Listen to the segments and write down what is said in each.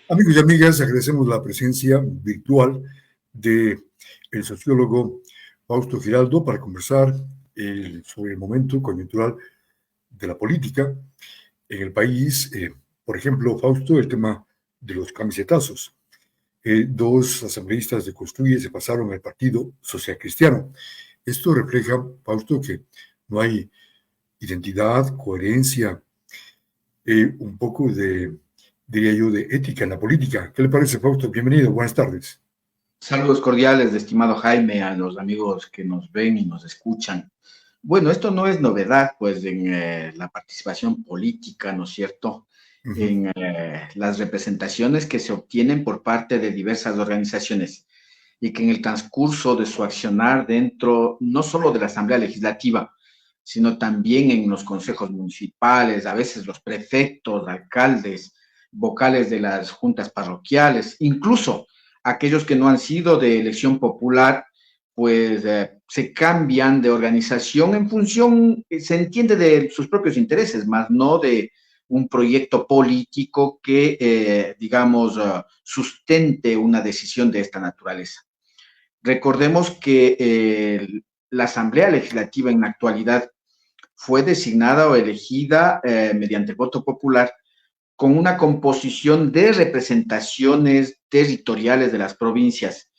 Amigos y amigas, agradecemos la presencia virtual de el sociólogo Fausto Giraldo para conversar sobre el momento coyuntural de la política en el país. Por ejemplo, Fausto, el tema de los camisetazos. Dos asambleístas de Construye se pasaron al Partido Social Cristiano. Esto refleja, Fausto, que no hay identidad, coherencia, un poco de, diría yo, de ética en la política. ¿Qué le parece, Fausto? Bienvenido, buenas tardes. Saludos cordiales, de estimado Jaime, a los amigos que nos ven y nos escuchan. Bueno, esto no es novedad, pues, en la participación política, ¿no es cierto? En las representaciones que se obtienen por parte de diversas organizaciones y que en el transcurso de su accionar dentro, no solo de la Asamblea Legislativa, sino también en los consejos municipales, a veces los prefectos, alcaldes, vocales de las juntas parroquiales, incluso aquellos que no han sido de elección popular, pues se cambian de organización en función, se entiende, de sus propios intereses, más no de un proyecto político que, digamos, sustente una decisión de esta naturaleza. Recordemos que la Asamblea Legislativa en la actualidad fue designada o elegida mediante voto popular con una composición de representaciones territoriales de las provincias.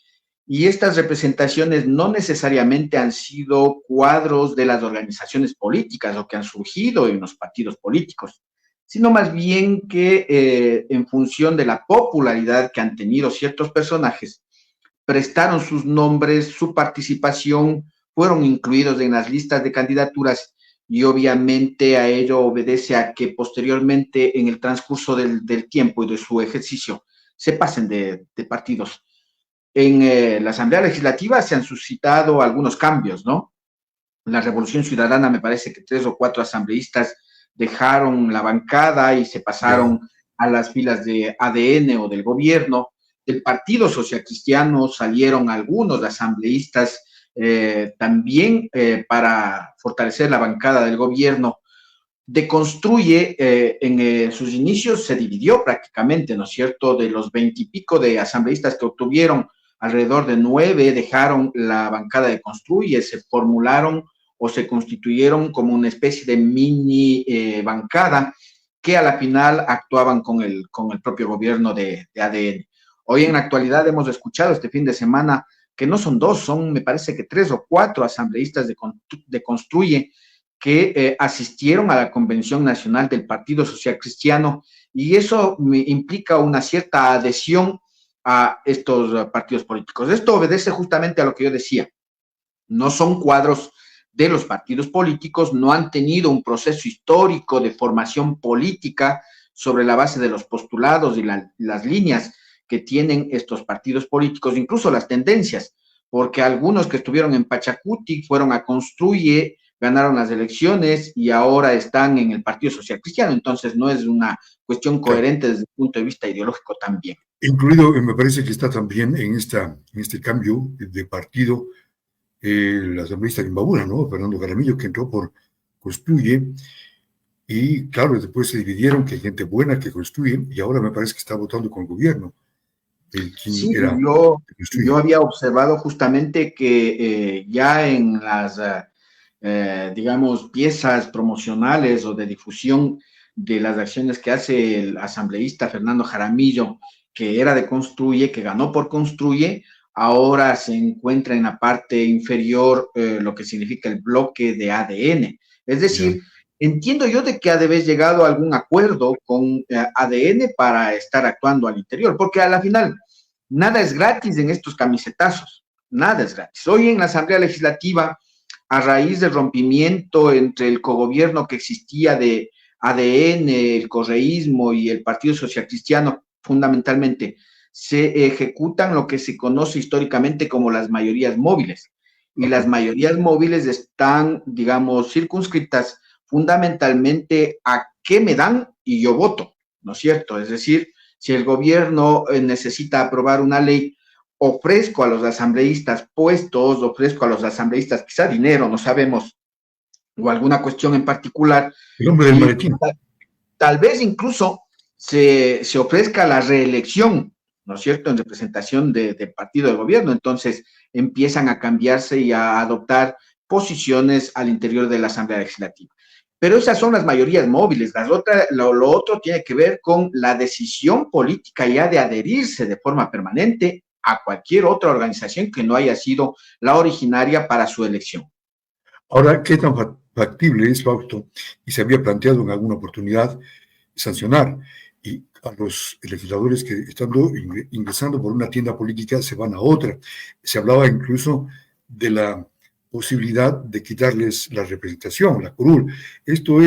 Y estas representaciones no necesariamente han sido cuadros de las organizaciones políticas o que han surgido en los partidos políticos, sino más bien que en función de la popularidad que han tenido ciertos personajes, prestaron sus nombres, su participación, fueron incluidos en las listas de candidaturas y obviamente a ello obedece a que posteriormente en el transcurso del tiempo y de su ejercicio se pasen de partidos. En la Asamblea Legislativa se han suscitado algunos cambios, ¿no? La Revolución Ciudadana, me parece que 3 o 4 asambleístas dejaron la bancada y se pasaron a las filas de ADN o del gobierno. Del Partido Social Cristiano salieron algunos asambleístas también para fortalecer la bancada del gobierno. De Construye, en sus inicios se dividió prácticamente, ¿no es cierto? De los 20 y pico de asambleístas que obtuvieron, alrededor de 9 dejaron la bancada de Construye, se formularon o se constituyeron como una especie de mini bancada que a la final actuaban con el propio gobierno de ADN. Hoy en la actualidad hemos escuchado este fin de semana que no son 2, son me parece que 3 o 4 asambleístas de Construye que asistieron a la Convención Nacional del Partido Social Cristiano, y eso implica una cierta adhesión a estos partidos políticos. Esto obedece justamente a lo que yo decía. No son cuadros de los partidos políticos, no han tenido un proceso histórico de formación política sobre la base de los postulados y las líneas que tienen estos partidos políticos, incluso las tendencias, porque algunos que estuvieron en Pachacuti fueron a Construye, ganaron las elecciones y ahora están en el Partido Social Cristiano. Entonces no es una cuestión coherente desde el punto de vista ideológico también. Incluido, me parece que está también en este cambio de partido el asambleísta de Imbabura, ¿no? Fernando Jaramillo, que entró por Construye, y claro, después se dividieron, que hay gente buena que construye, y ahora me parece que está votando con el gobierno. Sí, yo había observado justamente que ya en las digamos, piezas promocionales o de difusión de las acciones que hace el asambleísta Fernando Jaramillo, que era de Construye, que ganó por Construye, ahora se encuentra en la parte inferior lo que significa el bloque de ADN. Es decir, entiendo yo de que ha de haber llegado a algún acuerdo con ADN para estar actuando al interior, porque a la final nada es gratis en estos camisetazos, nada es gratis. Hoy en la Asamblea Legislativa, a raíz del rompimiento entre el cogobierno que existía de ADN, el correísmo y el Partido Social Cristiano, fundamentalmente, se ejecutan lo que se conoce históricamente como las mayorías móviles. Y las mayorías móviles están, digamos, circunscritas fundamentalmente a qué me dan y yo voto, ¿no es cierto? Es decir, si el gobierno necesita aprobar una ley, ofrezco a los asambleístas puestos, ofrezco a los asambleístas quizá dinero, no sabemos, o alguna cuestión en particular. El hombre del maletín. Tal vez incluso se ofrezca la reelección, ¿no es cierto?, en representación del partido de gobierno. Entonces empiezan a cambiarse y a adoptar posiciones al interior de la Asamblea Legislativa. Pero esas son las mayorías móviles. Lo otro tiene que ver con la decisión política ya de adherirse de forma permanente a cualquier otra organización que no haya sido la originaria para su elección. Ahora, ¿qué tan factible es, Fausto? Y se había planteado en alguna oportunidad sancionar y a los legisladores que estando ingresando por una tienda política se van a otra. Se hablaba incluso de la posibilidad de quitarles la representación, la curul. ¿Esto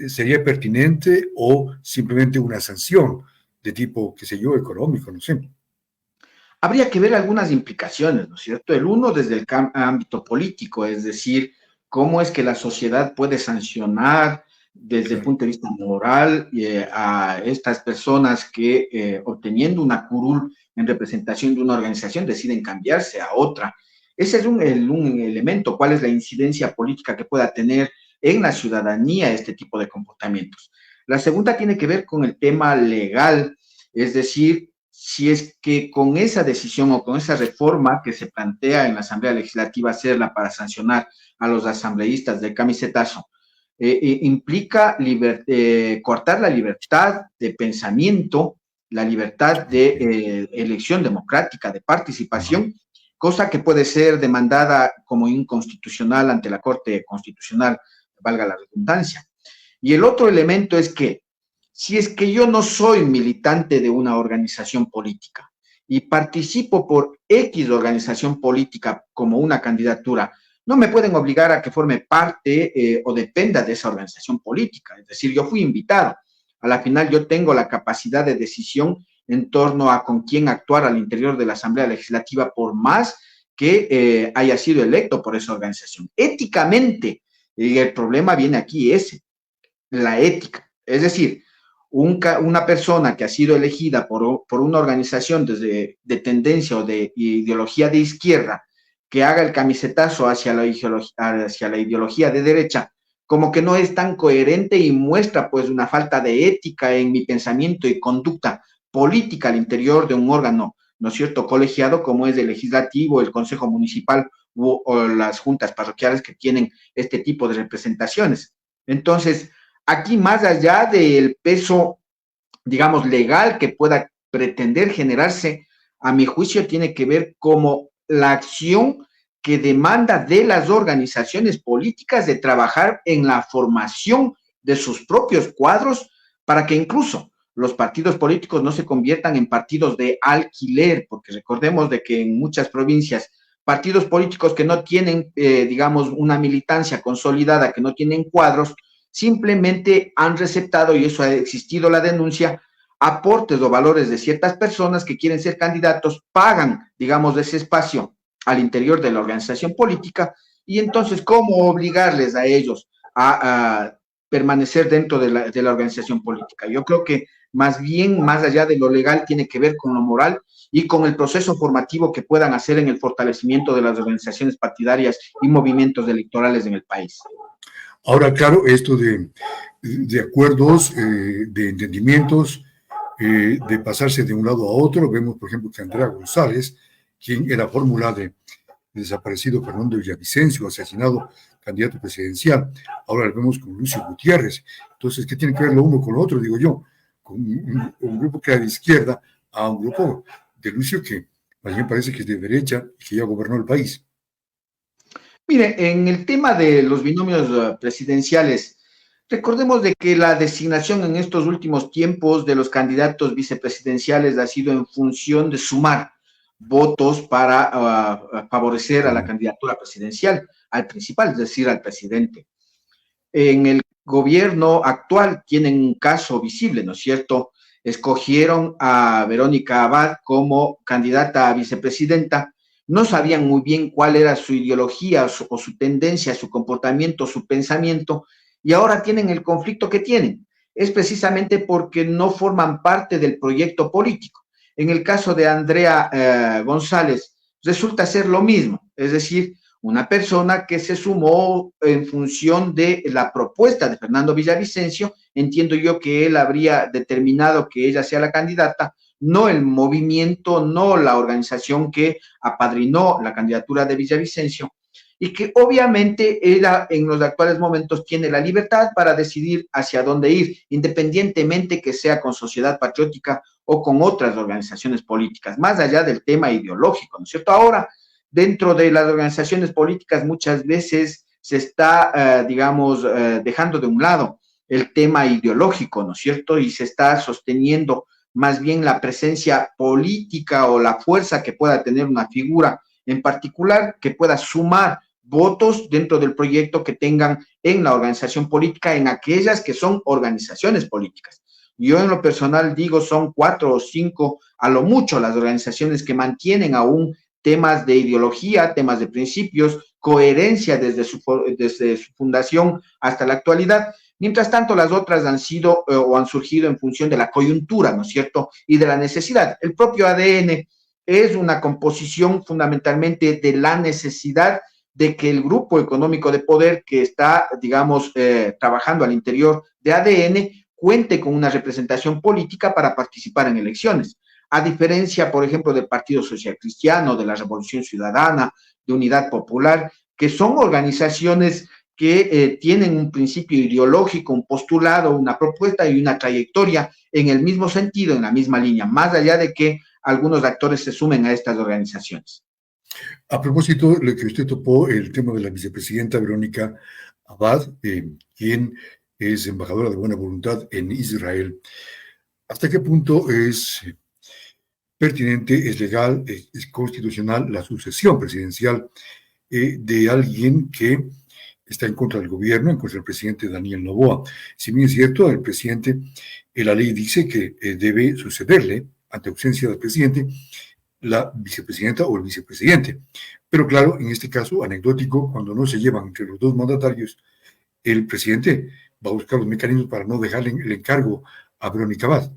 sería pertinente o simplemente una sanción de tipo, qué sé yo, económico, no sé? Habría que ver algunas implicaciones, ¿no es cierto? El uno desde el ámbito político, es decir, cómo es que la sociedad puede sancionar desde el punto de vista moral a estas personas que obteniendo una curul en representación de una organización deciden cambiarse a otra. Ese es un elemento. ¿Cuál es la incidencia política que pueda tener en la ciudadanía este tipo de comportamientos? La segunda tiene que ver con el tema legal, es decir, si es que con esa decisión o con esa reforma que se plantea en la Asamblea Legislativa hacerla para sancionar a los asambleístas del camisetazo, implica cortar la libertad de pensamiento, la libertad de elección democrática, de participación, cosa que puede ser demandada como inconstitucional ante la Corte Constitucional, valga la redundancia. Y el otro elemento es que si es que yo no soy militante de una organización política y participo por X organización política como una candidatura, no me pueden obligar a que forme parte o dependa de esa organización política. Es decir, yo fui invitado. A la final yo tengo la capacidad de decisión en torno a con quién actuar al interior de la Asamblea Legislativa, por más que haya sido electo por esa organización. Éticamente, el problema viene aquí, la ética. Es decir, una persona que ha sido elegida por una organización de tendencia o de ideología de izquierda, que haga el camisetazo hacia la ideología de derecha, como que no es tan coherente y muestra pues una falta de ética en mi pensamiento y conducta política al interior de un órgano, ¿no es cierto?, colegiado como es el legislativo, el consejo municipal o las juntas parroquiales que tienen este tipo de representaciones. Entonces, aquí, más allá del peso, digamos, legal que pueda pretender generarse, a mi juicio tiene que ver como la acción que demanda de las organizaciones políticas de trabajar en la formación de sus propios cuadros para que incluso los partidos políticos no se conviertan en partidos de alquiler, porque recordemos de que en muchas provincias partidos políticos que no tienen, digamos, una militancia consolidada, que no tienen cuadros, simplemente han receptado, y eso ha existido la denuncia, aportes o valores de ciertas personas que quieren ser candidatos, pagan, digamos, de ese espacio al interior de la organización política, y entonces, ¿cómo obligarles a ellos a permanecer dentro de la organización política? Yo creo que más bien, más allá de lo legal, tiene que ver con lo moral y con el proceso formativo que puedan hacer en el fortalecimiento de las organizaciones partidarias y movimientos electorales en el país. Ahora, claro, esto de acuerdos, de entendimientos, de pasarse de un lado a otro, vemos, por ejemplo, que Andrea González, quien era fórmula de desaparecido Fernando Villavicencio, asesinado candidato presidencial, ahora lo vemos con Lucio Gutiérrez. Entonces, ¿qué tiene que ver lo uno con lo otro? Digo yo, con un grupo que era de izquierda a un grupo de Lucio que más bien parece que es de derecha y que ya gobernó el país. Mire, en el tema de los binomios presidenciales, recordemos de que la designación en estos últimos tiempos de los candidatos vicepresidenciales ha sido en función de sumar votos para favorecer a la candidatura presidencial, al principal, es decir, al presidente. En el gobierno actual tienen un caso visible, ¿no es cierto? Escogieron a Verónica Abad como candidata a vicepresidenta, no sabían muy bien cuál era su ideología o su tendencia, su comportamiento, su pensamiento, y ahora tienen el conflicto que tienen. Es precisamente porque no forman parte del proyecto político. En el caso de Andrea González, resulta ser lo mismo, es decir, una persona que se sumó en función de la propuesta de Fernando Villavicencio. Entiendo yo que él habría determinado que ella sea la candidata, no el movimiento, no la organización que apadrinó la candidatura de Villavicencio, y que obviamente ella en los actuales momentos tiene la libertad para decidir hacia dónde ir, independientemente que sea con Sociedad Patriótica o con otras organizaciones políticas, más allá del tema ideológico, ¿no es cierto? Ahora, dentro de las organizaciones políticas muchas veces se está, dejando de un lado el tema ideológico, ¿no es cierto? Y se está sosteniendo más bien la presencia política o la fuerza que pueda tener una figura en particular que pueda sumar votos dentro del proyecto que tengan en la organización política, en aquellas que son organizaciones políticas. Yo en lo personal digo, son 4 o 5 a lo mucho las organizaciones que mantienen aún temas de ideología, temas de principios, coherencia desde su fundación hasta la actualidad. Mientras tanto, las otras han sido o han surgido en función de la coyuntura, ¿no es cierto? Y de la necesidad. El propio ADN es una composición fundamentalmente de la necesidad de que el grupo económico de poder que está, trabajando al interior de ADN cuente con una representación política para participar en elecciones. A diferencia, por ejemplo, del Partido Social Cristiano, de la Revolución Ciudadana, de Unidad Popular, que son organizaciones que tienen un principio ideológico, un postulado, una propuesta y una trayectoria en el mismo sentido, en la misma línea, más allá de que algunos actores se sumen a estas organizaciones. A propósito, lo que usted topó, el tema de la vicepresidenta Verónica Abad, quien es embajadora de buena voluntad en Israel. ¿Hasta qué punto es pertinente, es legal, es constitucional la sucesión presidencial de alguien que está en contra del gobierno, en contra del presidente Daniel Noboa? Si bien es cierto, el presidente, la ley dice que debe sucederle, ante ausencia del presidente, la vicepresidenta o el vicepresidente. Pero claro, en este caso anecdótico, cuando no se llevan entre los dos mandatarios, el presidente va a buscar los mecanismos para no dejarle el encargo a Verónica Abad.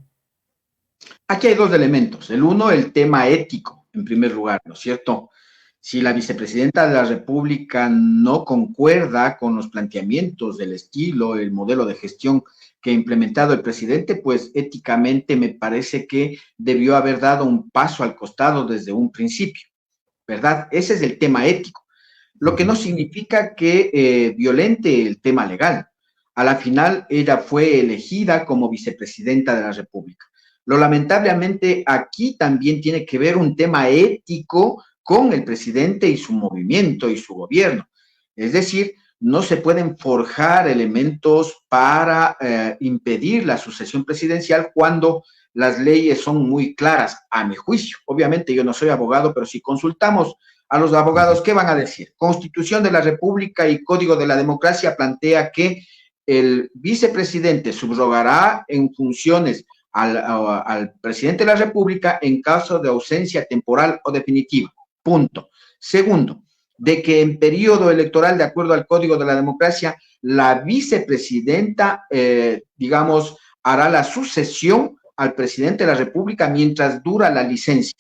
Aquí hay dos elementos. El uno, el tema ético, en primer lugar, ¿no es cierto? Si la vicepresidenta de la República no concuerda con los planteamientos del estilo, el modelo de gestión que ha implementado el presidente, pues éticamente me parece que debió haber dado un paso al costado desde un principio, ¿verdad? Ese es el tema ético, lo que no significa que violente el tema legal. A la final, ella fue elegida como vicepresidenta de la República. Lo lamentablemente aquí también tiene que ver un tema ético con el presidente y su movimiento y su gobierno. Es decir, no se pueden forjar elementos para impedir la sucesión presidencial cuando las leyes son muy claras, a mi juicio. Obviamente yo no soy abogado, pero si consultamos a los abogados, ¿qué van a decir? Constitución de la República y Código de la Democracia plantea que el vicepresidente subrogará en funciones al presidente de la República en caso de ausencia temporal o definitiva. Punto. Segundo, de que en periodo electoral, de acuerdo al Código de la Democracia, la vicepresidenta, hará la sucesión al presidente de la República mientras dura la licencia.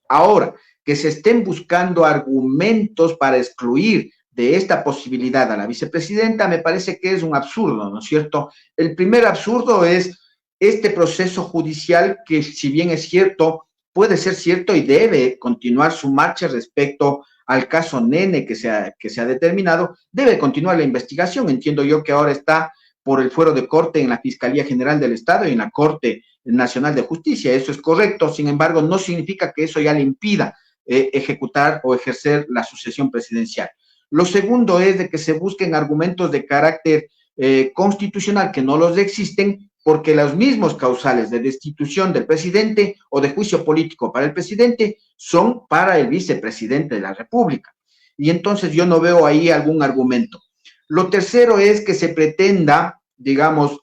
Ahora, que se estén buscando argumentos para excluir de esta posibilidad a la vicepresidenta, me parece que es un absurdo, ¿no es cierto? El primer absurdo es este proceso judicial que, si bien es cierto, puede ser cierto y debe continuar su marcha respecto al caso Nene que se ha determinado, debe continuar la investigación. Entiendo yo que ahora está por el fuero de corte en la Fiscalía General del Estado y en la Corte Nacional de Justicia. Eso es correcto, sin embargo, no significa que eso ya le impida ejecutar o ejercer la sucesión presidencial. Lo segundo es de que se busquen argumentos de carácter constitucional que no los existen, porque los mismos causales de destitución del presidente o de juicio político para el presidente son para el vicepresidente de la República. Y entonces yo no veo ahí algún argumento. Lo tercero es que se pretenda,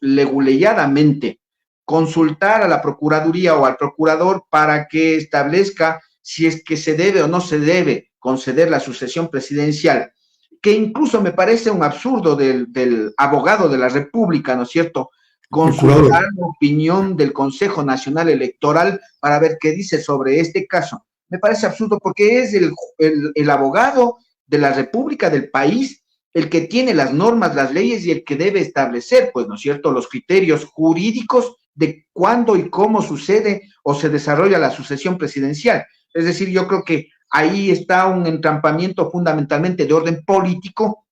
leguleyadamente consultar a la Procuraduría o al procurador para que establezca si es que se debe o no se debe conceder la sucesión presidencial, que incluso me parece un absurdo del abogado de la República, ¿no es cierto?, consultar la opinión del Consejo Nacional Electoral para ver qué dice sobre este caso. Me parece absurdo porque es el abogado de la República, del país, el que tiene las normas, las leyes y el que debe establecer, pues, ¿no es cierto?, los criterios jurídicos de cuándo y cómo sucede o se desarrolla la sucesión presidencial. Es decir, yo creo que ahí está un entrampamiento fundamentalmente de orden político,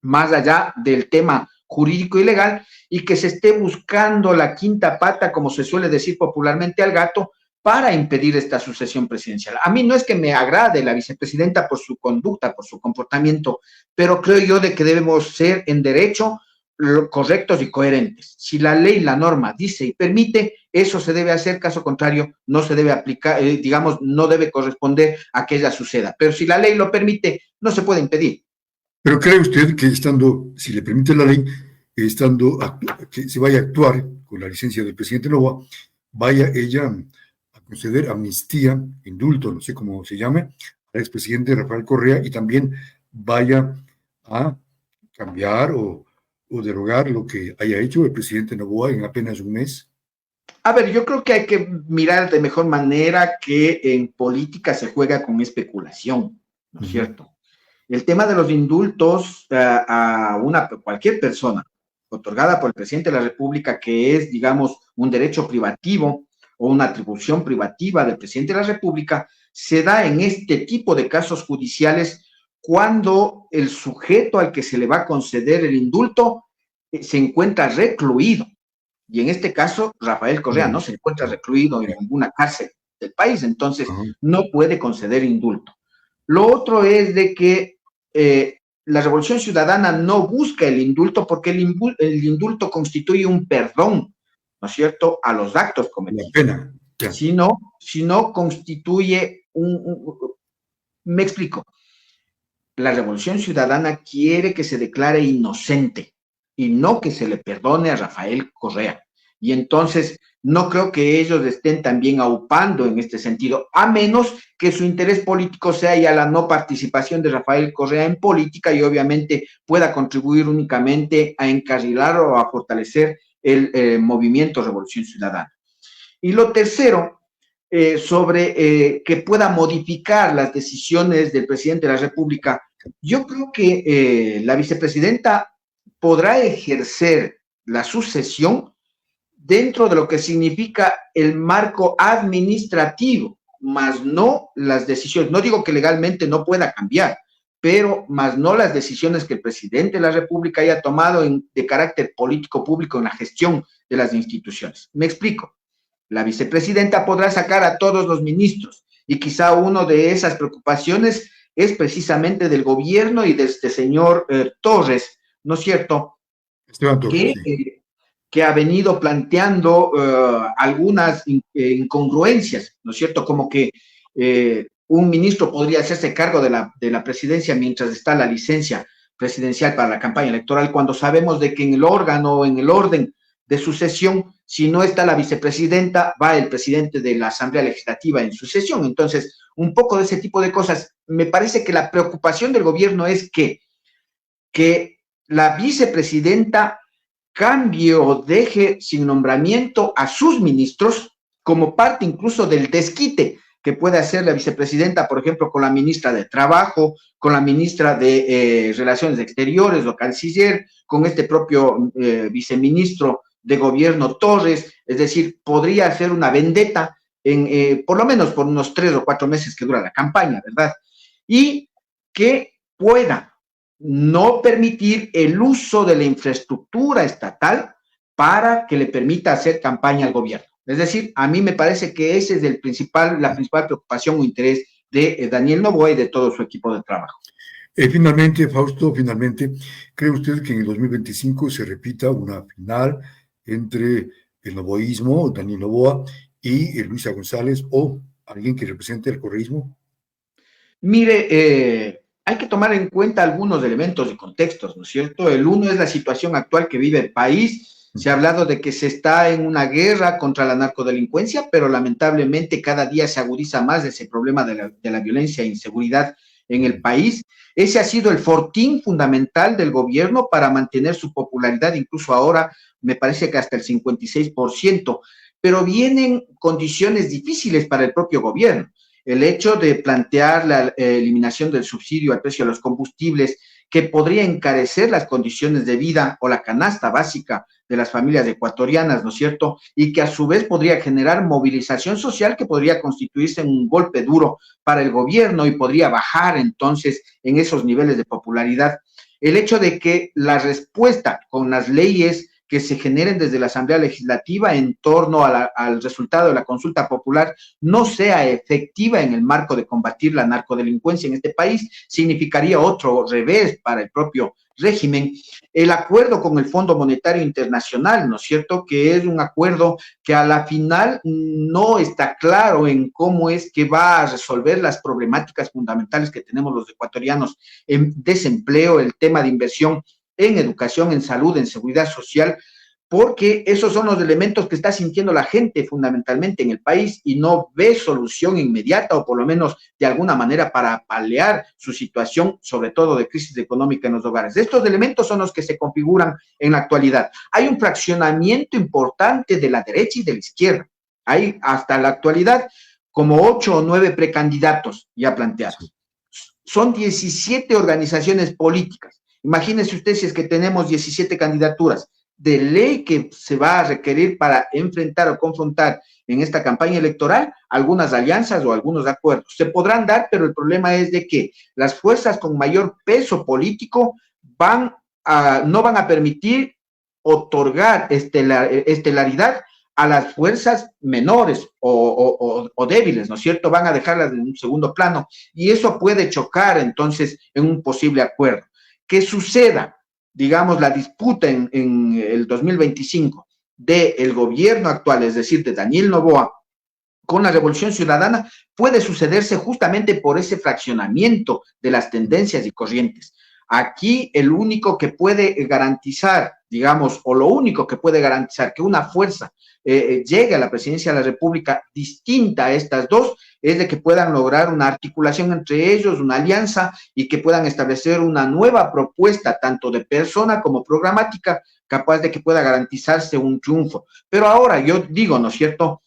más allá del tema jurídico y legal, y que se esté buscando la quinta pata, como se suele decir popularmente, al gato, para impedir esta sucesión presidencial. A mí no es que me agrade la vicepresidenta por su conducta, por su comportamiento, pero creo yo de que debemos ser en derecho correctos y coherentes. Si la ley, la norma dice y permite, eso se debe hacer, caso contrario, no se debe aplicar, digamos, no debe corresponder a que ella suceda. Pero si la ley lo permite, no se puede impedir. Pero ¿cree usted que estando, si le permite la ley, que se vaya a actuar con la licencia del presidente Noboa, vaya ella a conceder amnistía, indulto, no sé cómo se llame, al expresidente Rafael Correa y también vaya a cambiar o derogar lo que haya hecho el presidente Noboa en apenas un mes? A ver, yo creo que hay que mirar de mejor manera que en política se juega con especulación, ¿no es cierto? El tema de los indultos a cualquier persona otorgada por el presidente de la República, que es, digamos, un derecho privativo o una atribución privativa del presidente de la República, se da en este tipo de casos judiciales cuando el sujeto al que se le va a conceder el indulto se encuentra recluido. Y en este caso, Rafael Correa no se encuentra recluido en ninguna cárcel del país, entonces no puede conceder indulto. Lo otro es de que la Revolución Ciudadana no busca el indulto porque el indulto constituye un perdón, ¿no es cierto?, a los actos cometidos. La pena. Sino constituye me explico. La Revolución Ciudadana quiere que se declare inocente y no que se le perdone a Rafael Correa. Y entonces no creo que ellos estén también aupando en este sentido, a menos que su interés político sea ya la no participación de Rafael Correa en política y obviamente pueda contribuir únicamente a encarrilar o a fortalecer el movimiento Revolución Ciudadana. Y lo tercero, sobre que pueda modificar las decisiones del presidente de la República, yo creo que la vicepresidenta podrá ejercer la sucesión dentro de lo que significa el marco administrativo, más no las decisiones. No digo que legalmente no pueda cambiar, pero más no las decisiones que el presidente de la República haya tomado de carácter político público en la gestión de las instituciones. Me explico. La vicepresidenta podrá sacar a todos los ministros y quizá una de esas preocupaciones es precisamente del gobierno y de este señor Torres, ¿no es cierto? Esteban Torres, sí. Que ha venido planteando algunas incongruencias, ¿no es cierto? Como que un ministro podría hacerse cargo de la presidencia mientras está la licencia presidencial para la campaña electoral, cuando sabemos de que en el órgano o en el orden de sucesión, si no está la vicepresidenta, va el presidente de la Asamblea Legislativa en sucesión. Entonces, un poco de ese tipo de cosas. Me parece que la preocupación del gobierno es que la vicepresidenta cambie o deje sin nombramiento a sus ministros como parte incluso del desquite que puede hacer la vicepresidenta, por ejemplo, con la ministra de Trabajo, con la ministra de Relaciones Exteriores o canciller, con este propio viceministro de Gobierno Torres. Es decir, podría hacer una vendetta por lo menos por unos 3 o 4 meses que dura la campaña, ¿verdad? Y que pueda no permitir el uso de la infraestructura estatal para que le permita hacer campaña al gobierno. Es decir, a mí me parece que ese es la principal preocupación o interés de Daniel Noboa y de todo su equipo de trabajo. Finalmente, Fausto, ¿cree usted que en el 2025 se repita una final entre el novoísmo, Daniel Noboa, y Luisa González o alguien que represente el correísmo? Mire, hay que tomar en cuenta algunos elementos y contextos, ¿no es cierto? El uno es la situación actual que vive el país. Se ha hablado de que se está en una guerra contra la narcodelincuencia, pero lamentablemente cada día se agudiza más ese problema de la violencia e inseguridad en el país. Ese ha sido el fortín fundamental del gobierno para mantener su popularidad, incluso ahora me parece que hasta el 56%, pero vienen condiciones difíciles para el propio gobierno. el hecho de plantear la eliminación del subsidio al precio de los combustibles, que podría encarecer las condiciones de vida o la canasta básica de las familias ecuatorianas, ¿no es cierto? Y que a su vez podría generar movilización social que podría constituirse en un golpe duro para el gobierno y podría bajar entonces en esos niveles de popularidad. El hecho de que la respuesta con las leyes que se generen desde la Asamblea Legislativa en torno al resultado de la consulta popular no sea efectiva en el marco de combatir la narcodelincuencia en este país, significaría otro revés para el propio régimen. El acuerdo con el Fondo Monetario Internacional, ¿no es cierto?, que es un acuerdo que a la final no está claro en cómo es que va a resolver las problemáticas fundamentales que tenemos los ecuatorianos en desempleo, el tema de inversión en educación, en salud, en seguridad social, porque esos son los elementos que está sintiendo la gente fundamentalmente en el país y no ve solución inmediata o por lo menos de alguna manera para paliar su situación, sobre todo de crisis económica en los hogares. Estos elementos son los que se configuran en la actualidad. Hay un fraccionamiento importante de la derecha y de la izquierda. Hay hasta la actualidad como 8 o 9 precandidatos ya planteados. Son 17 organizaciones políticas. Imagínense usted si es que tenemos 17 candidaturas de ley que se va a requerir para enfrentar o confrontar en esta campaña electoral algunas alianzas o algunos acuerdos. Se podrán dar, pero el problema es de que las fuerzas con mayor peso político no van a permitir otorgar estelaridad a las fuerzas menores o débiles, ¿no es cierto? Van a dejarlas en un segundo plano y eso puede chocar entonces en un posible acuerdo. Que suceda, digamos, la disputa en el 2025 del gobierno actual, es decir, de Daniel Noboa, con la Revolución Ciudadana, puede sucederse justamente por ese fraccionamiento de las tendencias y corrientes. Aquí el único que puede garantizar, digamos, o lo único que puede garantizar que una fuerza llegue a la presidencia de la República distinta a estas dos, es de que puedan lograr una articulación entre ellos, una alianza, y que puedan establecer una nueva propuesta, tanto de persona como programática, capaz de que pueda garantizarse un triunfo. Pero ahora yo digo, ¿no es cierto?,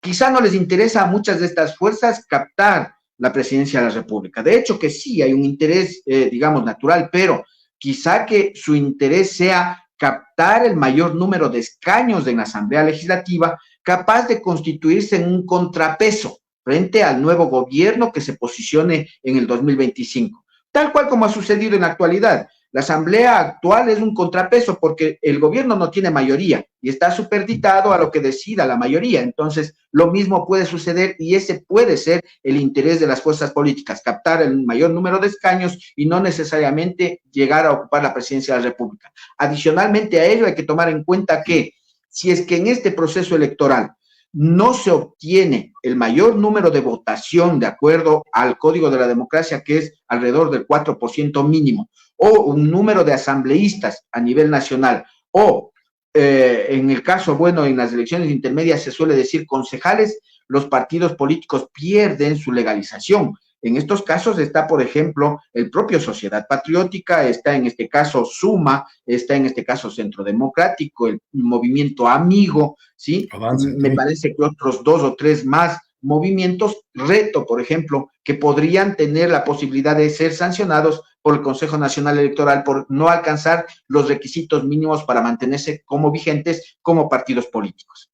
quizá no les interesa a muchas de estas fuerzas captar la presidencia de la República. De hecho que sí, hay un interés, digamos, natural, pero quizá que su interés sea captar el mayor número de escaños en la Asamblea Legislativa, capaz de constituirse en un contrapeso frente al nuevo gobierno que se posicione en el 2025. Tal cual como ha sucedido en la actualidad. La Asamblea actual es un contrapeso porque el gobierno no tiene mayoría y está superditado a lo que decida la mayoría. Entonces, lo mismo puede suceder y ese puede ser el interés de las fuerzas políticas, captar el mayor número de escaños y no necesariamente llegar a ocupar la presidencia de la República. Adicionalmente a ello, hay que tomar en cuenta que si es que en este proceso electoral no se obtiene el mayor número de votación de acuerdo al Código de la Democracia, que es alrededor del 4% mínimo, o un número de asambleístas a nivel nacional, o en el caso, bueno, en las elecciones intermedias se suele decir concejales, los partidos políticos pierden su legalización. En estos casos está, por ejemplo, el propio Sociedad Patriótica, está en este caso Suma, está en este caso Centro Democrático, el Movimiento Amigo, ¿sí? Avance, me parece que otros 2 o 3 más movimientos, Reto, por ejemplo, que podrían tener la posibilidad de ser sancionados por el Consejo Nacional Electoral por no alcanzar los requisitos mínimos para mantenerse como vigentes como partidos políticos.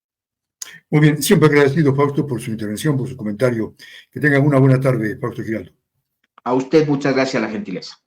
Muy bien, siempre agradecido, Fausto, por su intervención, por su comentario. Que tengan una buena tarde, Fausto Giraldo. A usted muchas gracias, la gentileza.